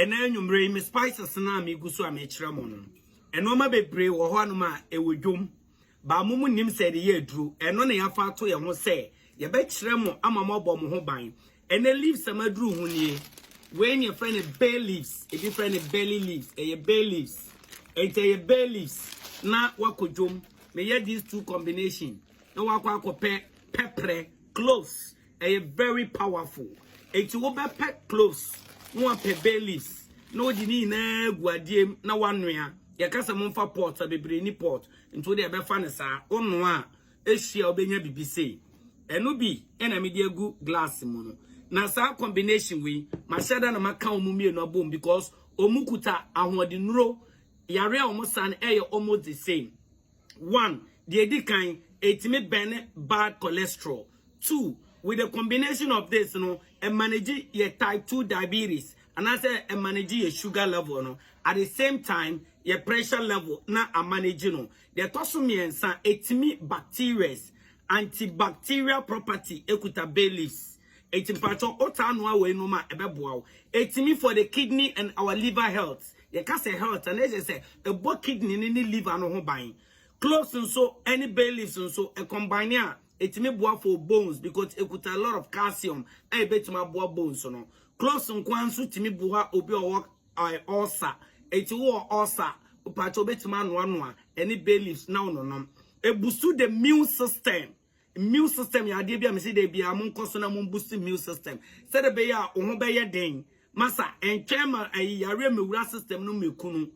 and then you bring me spices na me gusu a me kire mo no eno ma bebre wo ho anuma e wodwom ba mumu nim said ye dru eno na yafa to ye ho se ye be kire mo ama mo bo mo ho ban ene leaves sama dru hu nie when your friend bay leaves a different belly leaves a bay leaves a bay leaves na wakodwom me ye these two combination na wakwa pepper cloves a very powerful it will be pep cloves no pe bay leaves no di ni na guadiem na wanua ye kasa momfa pot abebre ni pot into de be fa ne sa onu a ehia obenya bibise eno bi ena me de agu glass mu no na sa combination we mashada na maka omumie no abom because omukuta ahodenuro yare a omusan almost the same. One, the edikan etime bene bad cholesterol. Two, with the combination of this, manage your type 2 diabetes and as a manage your sugar level, at the same time your pressure level na a manage the tosumien san etime bacteria antibacterial property ekuta bay leaves. Etimpacho otanwa we no ma ebeboa. Etimi for the kidney and our liver health. Ye ka say health and they say a both kidney ni liver no ho ban. Cloves so any bay leaves so a combine ya etimi boa for bones because it got a lot of calcium. I bet my boa bones no. Cloves nkwan so timi boa obi o ulcer. Eti wo ulcer. Upacho bet man no any bay leaves now no. E boost the immune system ya de bia me say de bia mon koso na mon boost immune system say de be ya o be ye den masa enchema ayare mewura system no mekunu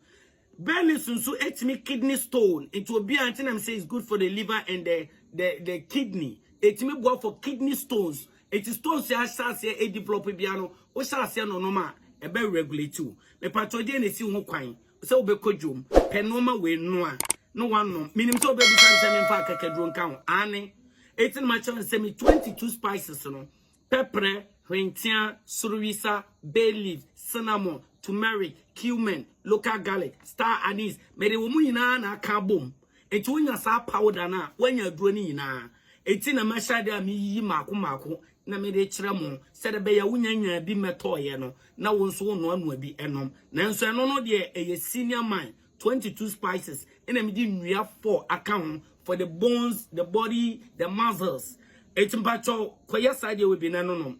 belly sunso etimi kidney stone into obi anti na say it's good for the liver and the kidney etimi go for kidney stones it is stones ya sase e develop bia no o sase no no ma e be regulate you me pathogen na si ho kwan say obekodwom penoma we no a no one no minim so obebu san me fa kakadro nka ho ane 18 match on semi 22 spices no pepper, hwentia, suruisa, bay leaf, cinnamon, turmeric, cumin, local garlic, star anise. Me de womu ina na aka bom. Enti wonya sa powder na wonya duro ni ina. Enti na masha de ami yi mako na me de kire mo se de be ya wonya nya bi meto ye no na wonso wono anu bi enom. Nanso eno no de eye senior man 22 spices ina me di nwia 4 account for the bones, the body, the muscles. Etimpacho koya side we be na no.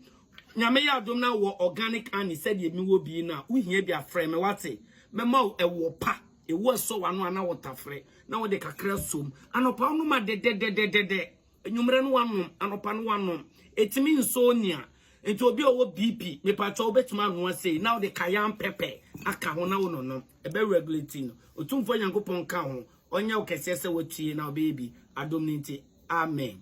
Nyame ya dom na wo organic and said ye mi wo bi na wo hia bi afre me wate. Me ma e wo pa e wo so wano ana water frɛ na wo de kakra som anopa no ma de enwumre no wano anopa no wano etimi nsonia enti obi owo BP me pa cho obetuma no say now the cayenne pepper aka ho na wo no e be regulating otumfo nyankopon ka ho onya okese se wotie na baby adom nti amen.